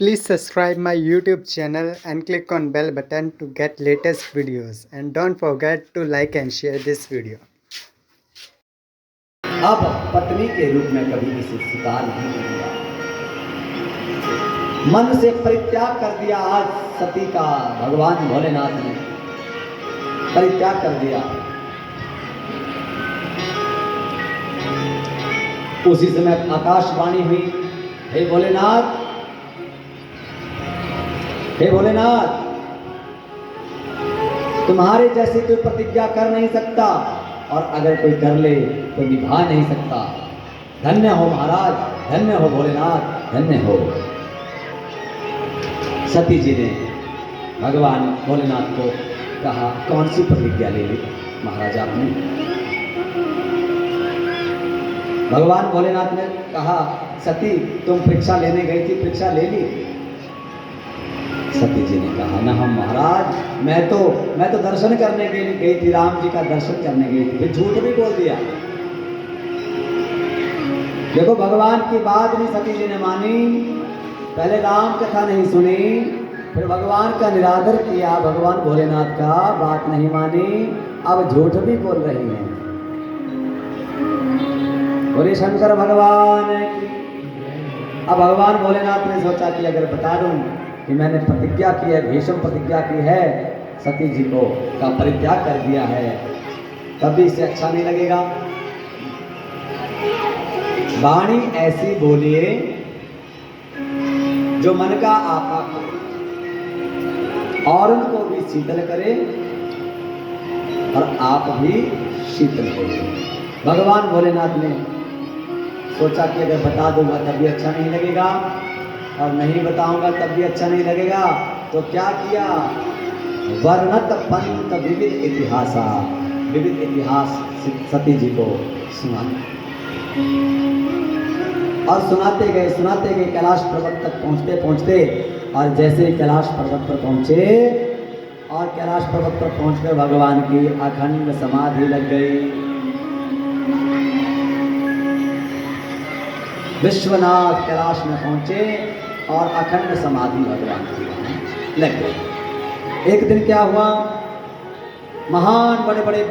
Please subscribe my YouTube channel and click on bell button to get latest videos, and don't forget to like and share this video. अब पत्नी के रूप में कभी किसी स्वीकार नहीं करूंगा। मन से परित्याग कर दिया आज सती का भगवान भोलेनाथ ने परित्याग कर दिया। उसी समय आकाशवाणी हुई, हे भोलेनाथ, हे भोलेनाथ, तुम्हारे जैसे कोई प्रतिज्ञा कर नहीं सकता और अगर कोई कर ले तो निभा नहीं सकता। धन्य हो महाराज, धन्य हो भोलेनाथ, धन्य हो। सती जी ने भगवान भोलेनाथ को कहा, कौन सी प्रतिज्ञा ले ली महाराज आपने? भगवान भोलेनाथ ने कहा, सती तुम परीक्षा लेने गई थी, परीक्षा ले ली? सती जी ने कहा, ना हम महाराज, मैं तो दर्शन करने के लिए गई थी, राम जी का दर्शन करने गई थी। फिर झूठ भी बोल दिया। देखो भगवान की बात नहीं सती जी ने मानी, पहले राम कथा नहीं सुनी, फिर भगवान का निरादर किया, भगवान भोलेनाथ का बात नहीं मानी, अब झूठ भी बोल रही हैं। बोले शंकर भगवान। अब भगवान भोलेनाथ ने सोचा कि अगर बता दूं कि मैंने प्रतिज्ञा की है, भीषम प्रतिज्ञा की है, सती जी को का परित्याग कर दिया है, तब भी इसे अच्छा नहीं लगेगा। वाणी ऐसी बोलिए जो मन का आपा करे और उनको भी शीतल करे और आप भी शीतल हो। भगवान भोलेनाथ ने सोचा कि अगर बता दूंगा तब भी अच्छा नहीं लगेगा और नहीं बताऊंगा तब भी अच्छा नहीं लगेगा, तो क्या किया? वर्णत पंत विविध इतिहासा, विविध इतिहास सती जी को सुनाया और सुनाते गए कैलाश पर्वत तक पहुंचते पहुंचते, और जैसे ही कैलाश पर्वत पर पहुंचे और कैलाश पर्वत पर पहुंचकर भगवान की अखंड समाधि लग गई। विश्वनाथ कैलाश में पहुंचे और अखंड समाधि भगवान की लग गई। एक दिन क्या हुआ? महान बड़े बड़े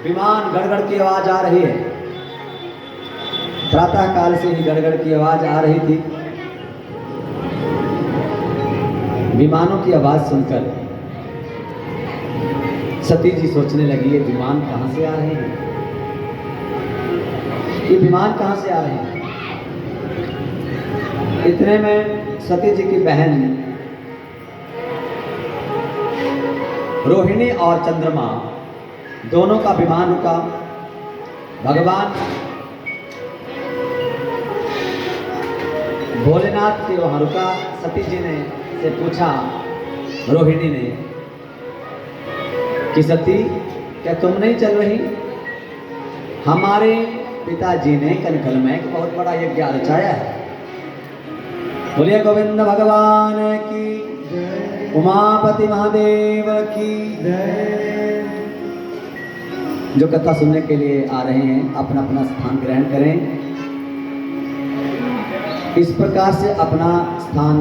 विमान गड़गड़ की आवाज आ रही है। प्रातः काल से ही गड़गड़ की आवाज आ रही थी। विमानों की आवाज सुनकर सती जी सोचने लगी, ये विमान कहां से आ रहे हैं? ये विमान कहां से आ रहे हैं? इतने में सती जी की बहन रोहिणी और चंद्रमा दोनों का विमान रुका। भगवान भोलेनाथ के वहां रुका। सती जी ने से पूछा रोहिणी ने कि सती, क्या तुम नहीं चल रही? हमारे पिताजी ने कनकल में एक बहुत बड़ा यज्ञ रचाया है। बोलिए गोविंद भगवान की, उमापति महादेव की। जो कथा सुनने के लिए आ रहे हैं अपना अपना स्थान ग्रहण करें। इस प्रकार से अपना स्थान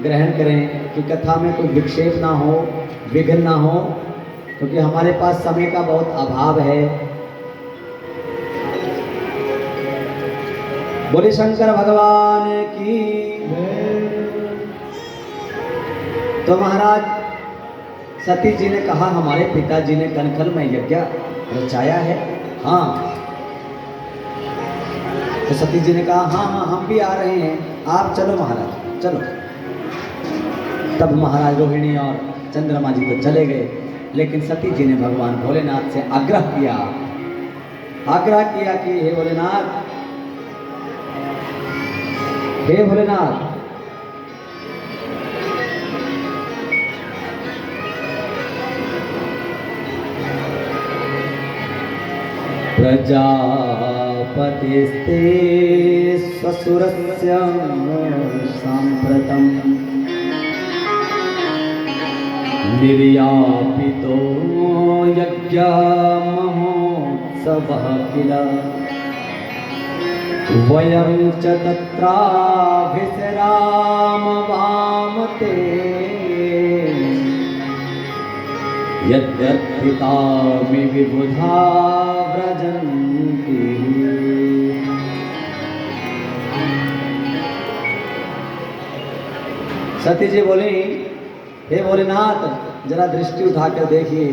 ग्रहण करें कि कथा में कोई विक्षेप ना हो, विघ्न ना हो, क्योंकि हमारे पास समय का बहुत अभाव है। बोले शंकर भगवान की। तो महाराज सती जी ने कहा, हमारे पिताजी ने कनखल में यज्ञ रचाया है। हाँ। तो सती जी ने कहा, हाँ हम भी आ रहे हैं, आप चलो महाराज, चलो। तब महाराज रोहिणी और चंद्रमा जी तो चले गए, लेकिन सती जी ने भगवान भोलेनाथ से आग्रह किया कि हे भोलेनाथ, हे भोलेनाथ, प्रजापतिस्ते स्वसुरस्य साम्प्रतम् निर्यापितो यज्ञ महोत्सवः किल। वयं च तत्राभिसरामवामते यद्यत्पितामि विबुधा व्रजन्ति। सती जी बोली, हे भोलेनाथ जरा दृष्टि उठाकर देखिए।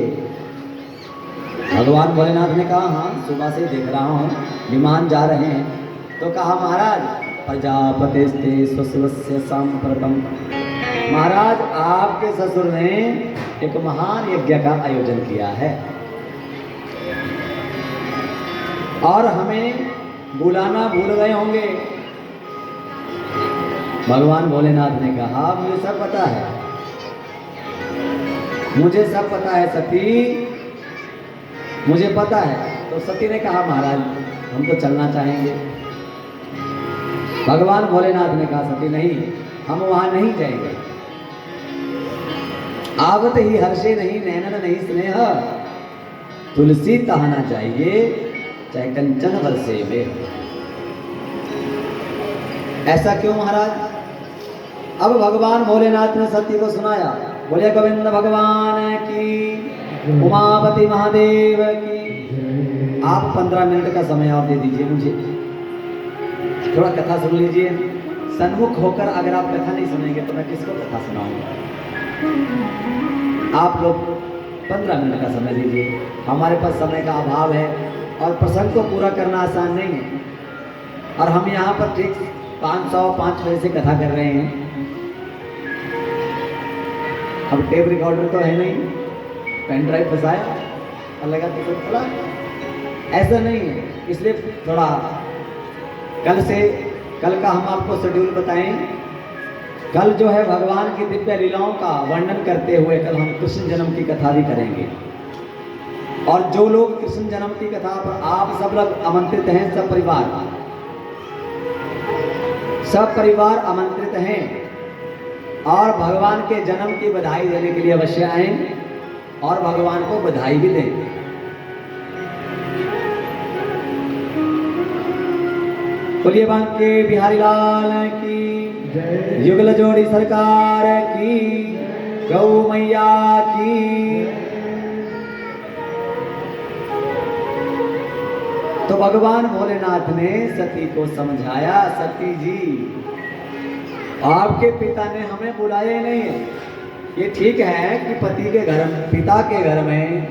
भगवान भोलेनाथ ने कहा, हाँ सुबह से देख रहा हूँ, विमान जा रहे हैं। तो कहा, महाराज प्रजापतिस्ते स्वस्वस्य सांप्रतम, महाराज आपके ससुर ने एक महान यज्ञ का आयोजन किया है और हमें बुलाना भूल गए होंगे। भगवान भोलेनाथ ने कहा, मुझे सब पता है, मुझे सब पता है सती, मुझे पता है। तो सती ने कहा, महाराज हम तो चलना चाहेंगे। भगवान भोलेनाथ ने कहा, सती नहीं, हम वहां नहीं जाएंगे। आवत ही हर्षे नहीं नैनन नहीं स्नेह, तुलसी तहाना चाहिए चाहे कंचन बरसे में। ऐसा क्यों महाराज? अब भगवान भोलेनाथ ने सती को सुनाया। बोले गोविंद भगवान की, उमापति महादेव की। आप 15 मिनट का समय और दे दीजिए मुझे, थोड़ा कथा सुन लीजिए। सन्मुख होकर अगर आप कथा नहीं सुनेंगे तो मैं किसको कथा सुनाऊंगा? आप लोग 15 मिनट का समय दीजिए। हमारे पास समय का अभाव है और प्रसंग को पूरा करना आसान नहीं है। और हम यहाँ पर ठीक 505 बजे से कथा कर रहे हैं। अब टेप रिकॉर्डर तो है नहीं, पेन ड्राइव फंसाया और लगा तो चला, ऐसा नहीं है। इसलिए थोड़ा कल का हम आपको शेड्यूल बताएं। कल जो है भगवान की दिव्य लीलाओं का वर्णन करते हुए कल हम कृष्ण जन्म की कथा भी करेंगे। और जो लोग कृष्ण जन्म की कथा पर आप सब लोग आमंत्रित हैं, सब परिवार आमंत्रित हैं और भगवान के जन्म की बधाई देने के लिए अवश्य आए और भगवान को बधाई भी दें। बोलिए बांके बिहारी लाल की, युगल जोड़ी सरकार की, गौ मैया की। तो भगवान भोलेनाथ ने सती को समझाया, सती जी आपके पिता ने हमें बुलाया नहीं है। ये ठीक है कि पति के घर, पिता के घर में,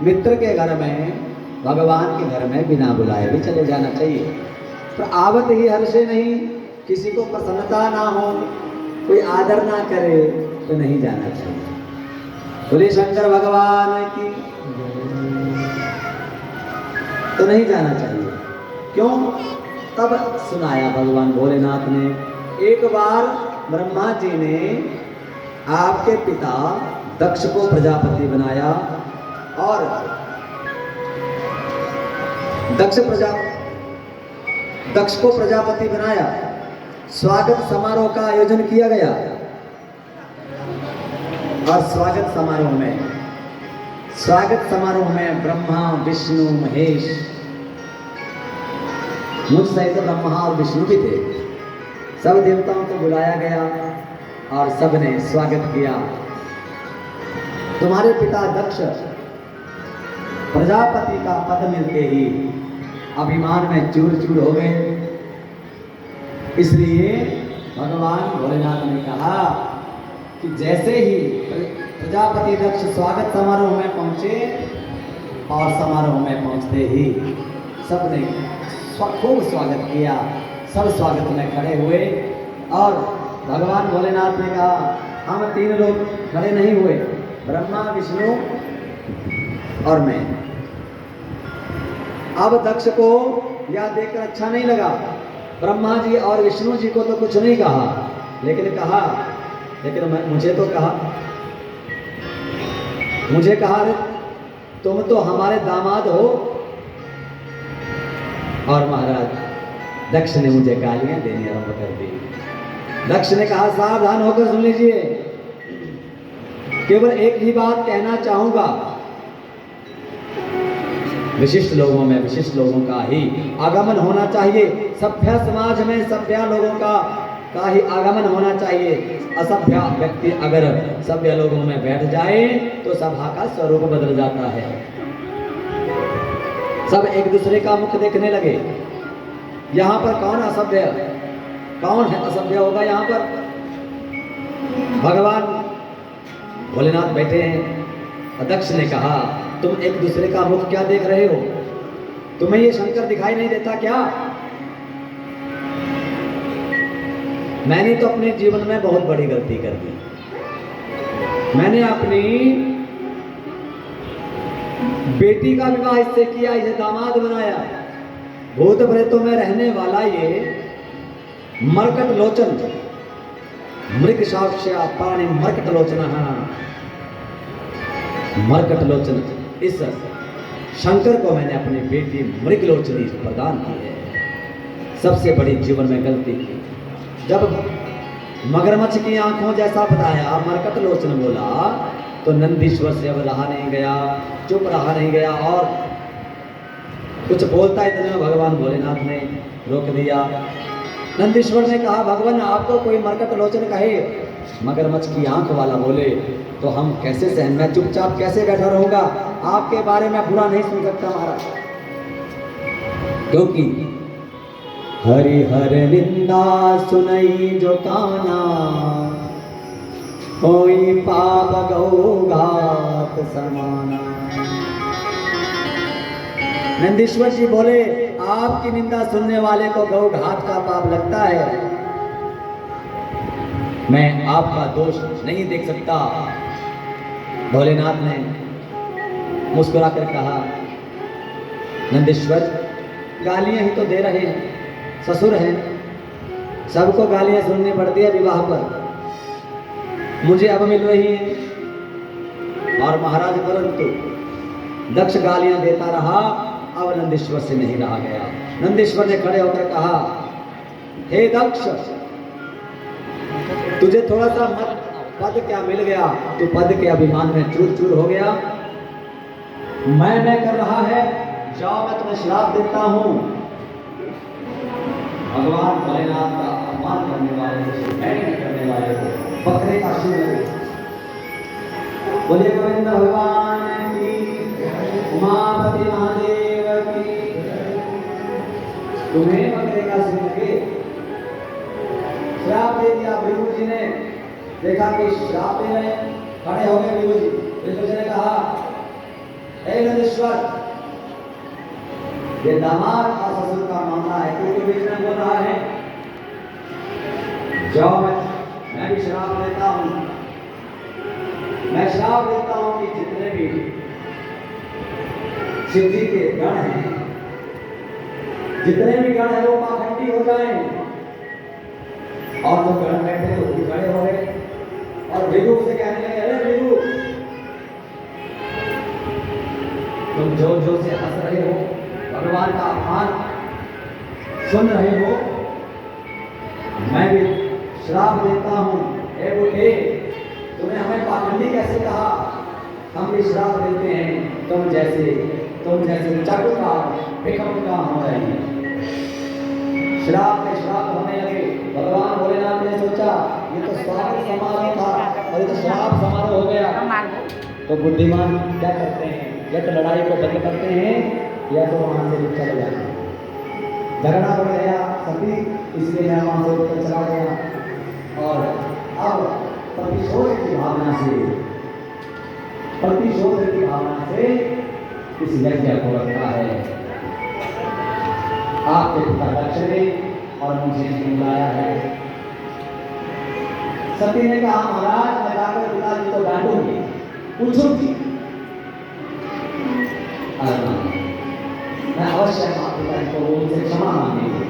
मित्र के घर में, भगवान के घर में बिना बुलाए भी चले जाना चाहिए। पर आवत ही हर्षे नहीं, किसी को प्रसन्नता ना हो, कोई आदर ना करे तो नहीं जाना चाहिए। बोले शंकर भगवान की, तो नहीं जाना चाहिए। क्यों? तब सुनाया भगवान भोलेनाथ ने। एक बार ब्रह्मा जी ने आपके पिता दक्ष को प्रजापति बनाया और दक्ष को प्रजापति बनाया। स्वागत समारोह का आयोजन किया गया और स्वागत समारोह में ब्रह्मा विष्णु महेश, मुझ सहित ब्रह्मा और विष्णु भी थे। सब देवताओं को बुलाया गया और सबने स्वागत किया। तुम्हारे पिता दक्ष प्रजापति का पद मिलते ही अभिमान में चूर चूर हो गए। इसलिए भगवान भोलेनाथ ने कहा कि जैसे ही प्रजापति दक्ष स्वागत समारोह में पहुंचे और समारोह में पहुंचते ही सबने खूब स्वागत किया। सब स्वागत में खड़े हुए और भगवान भोलेनाथ ने कहा, हम 3 लोग खड़े नहीं हुए, ब्रह्मा विष्णु और मैं। अब दक्ष को यह देखकर अच्छा नहीं लगा। ब्रह्मा जी और विष्णु जी को तो कुछ नहीं कहा, लेकिन मुझे कहा तुम तो हमारे दामाद हो। और महाराज दक्ष ने मुझे गालियां देनी आरंभ कर दी। दक्ष ने कहा, सावधान होकर सुन लीजिए, केवल एक ही बात कहना चाहूंगा। विशिष्ट लोगों में विशिष्ट लोगों का ही आगमन होना चाहिए। सभ्य समाज में सभ्य लोगों का ही आगमन होना चाहिए। असभ्य व्यक्ति अगर सभ्य लोगों में बैठ जाए तो सभा का स्वरूप बदल जाता है। सब एक दूसरे का मुख देखने लगे। यहाँ पर कौन असभ्य, कौन है असभ्य होगा यहाँ पर? भगवान भोलेनाथ बैठे हैं। दक्ष ने कहा, तुम एक दूसरे का मुख क्या देख रहे हो? तुम्हें ये शंकर दिखाई नहीं देता क्या? मैंने तो अपने जीवन में बहुत बड़ी गलती कर दी। मैंने अपनी बेटी का विवाह इससे किया, इसे दामाद बनाया। भूत प्रेतों में रहने वाला ये मरकट लोचन, मृग साक्ष्या पाणी मरकट लोचन, मरकट लोचन, इस शंकर को मैंने अपनी बेटी मृग लोचनी प्रदान की है। सबसे बड़ी जीवन में गलती की। जब मगरमच्छ की आंखों जैसा बताया, मरकट लोचन बोला, तो नंदीश्वर से अब रहा नहीं गया, चुप रहा नहीं गया और कुछ बोलता इतने में भगवान भोलेनाथ ने रोक दिया। नंदीश्वर ने कहा, भगवान आपको कोई मरकट लोचन कहे, मगरमच्छ की आंख वाला बोले तो हम कैसे सहन, मैं चुपचाप कैसे बैठा रहूंगा? आपके बारे में बुरा नहीं सुन सकता महाराज, क्योंकि हरि हर निंदा सुनई जो काना, कोई पाप गौघात समाना। नंदीश्वर जी बोले, आपकी निंदा सुनने वाले को गौघात का पाप लगता है। मैं आपका दोष नहीं देख सकता। भोलेनाथ ने मुस्कुराकर कहा, नंदीश्वर गालियां ही तो दे रहे हैं, ससुर हैं, सबको गालियां सुननी पड़ती है विवाह पर, मुझे अब मिल रही है। और महाराज परंतु दक्ष गालियां देता रहा, अब नंदीश्वर से नहीं रहा गया। नंदीश्वर ने खड़े होकर कहा, हे दक्ष, तुझे थोड़ा सा पद क्या मिल गया? तू पद के अभिमान में चूर चूर हो गया। मैं कर रहा है, जाओ मैं तुम्हें श्राप देता हूं। भगवान भोलेनाथ का अपमान करने वाले को, करने वाले को बकरे का शिव लगे। बोले गोविंद भगवान की, उमापति महादेव की। तुम्हें बकरे का शिव लगे, श्राप दे दिया। भृगु जी ने देखा कि श्राप दे रहे, खड़े हो गए भृगु जी। भृगु जी ने कहा, हे नंदीश्वर, ये दामाद और ससुर का मामला है, क्योंकि बीच में बोल रहा है, जाओ मैं भी श्राप देता हूं। मैं श्राप देता हूं कि जितने भी शिव जी के गण हैं, जितने भी गण हैं वो पाखंडी हो जाएं। और जो गण बैठे थे वो खड़े हो गए और भृगु से कहने लगे, अरे भृगु, तुम जोर जोर से हंस रहे हो, भगवान का अपमान सुन रहे हो, मैं भी श्राप देता हूं। हे बुढ़े, तुमने हमें पाखंडी कैसे कहा? हम भी श्राप देते हैं, तुम जैसे चाटुकार भिखम का हो रहे हैं। श्राप में श्राप होने लगे। भगवान भोलेनाथ ने सोचा, ये तो स्वागत समारोह था और ये तो श्राप समारोह हो गया। तो बुद्धिमान क्या करते हैं, या तो लड़ाई को बंद करते हैं या तो वहां से चले जाते हैं। झगड़ा बढ़ गया सभी, इसलिए मैं वहां से उठकर चला गया। और अब प्रतिशोध की भावना से इस यज्ञ को रखा है। आपके पिता दक्ष ने और मुझे बुलाया है। सती ने कहा, महाराज मैं जाकर पिताजी को डांटूंगी, पूछूंगी, मैं अवश्य पिताजी को उनसे क्षमा मांगेंगे।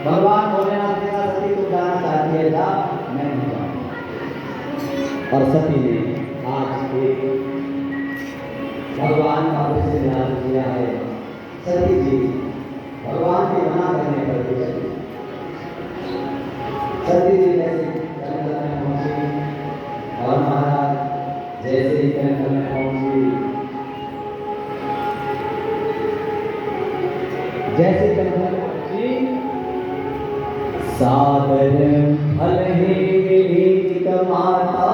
भगवान भोलेनाथ ने कहा, सती तू जाना चाहती है जा, मैं नहीं जाऊंगा। और सती ने आज के भगवान का उससे ध्यान किया है। सती जी भगवान के मना करने पर भी चली। सती जी जैसे जंगल में पहुंची और महाराज जैसे ही जंगल में पहुंची, माता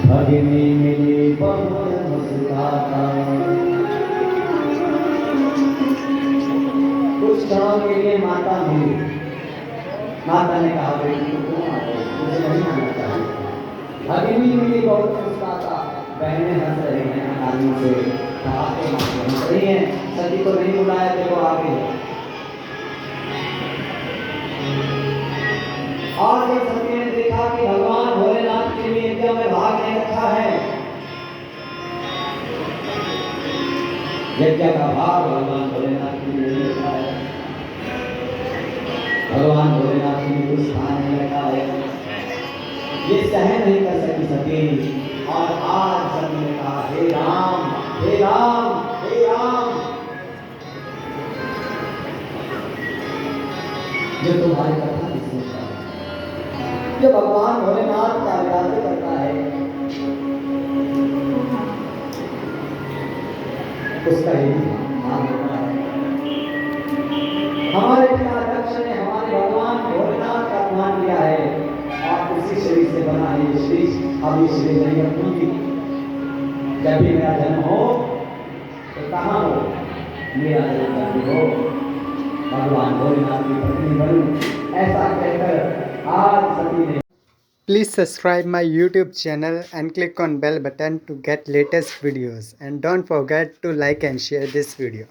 भगिनी मिली बहुत मुस्कुराता। कुछ क्षणों के लिए माता मिली। माता ने कहा बेटी को क्यों आ गई, मुझे नहीं आना चाहिए। भगिनी मिली बहुत मुस्कुराता। बहनें हंस रही हैं आदमी से, कहा के हंस रही हैं, सती को नहीं बुलाया, देखो आगे। और जब सती ने देखा कि भगवान भोलेनाथ के लिए यज्ञ में भाग नहीं रखा है, यज्ञ का भाग भगवान भोलेनाथ के लिए नहीं रखा है, भगवान भोलेनाथ के लिए कुछ स्थान नहीं रखा है, ये सहन नहीं कर सकी सती। और आज सती ने कहा, हे राम, हे राम, हे राम, जो तुम्हारी कथा नहीं सुनता, जो भगवान भोलेनाथ का आराधना करता है, उसका ही नाम होता है। हमारे पिता दक्ष ने हमारे भगवान भोलेनाथ का अपमान किया है, और उसी शरीर से बना है ये शरीर। अब ये शरीर नहीं अपनी। जब भी मेरा जन्म हो तो कहाँ हो, मेरा जन्म जब भी हो भगवान भोलेनाथ की पत्नी बनूं, ऐसा कहकर आज सती ने। Please subscribe my YouTube channel and click on bell button to get latest videos, and don't forget to like and share this video.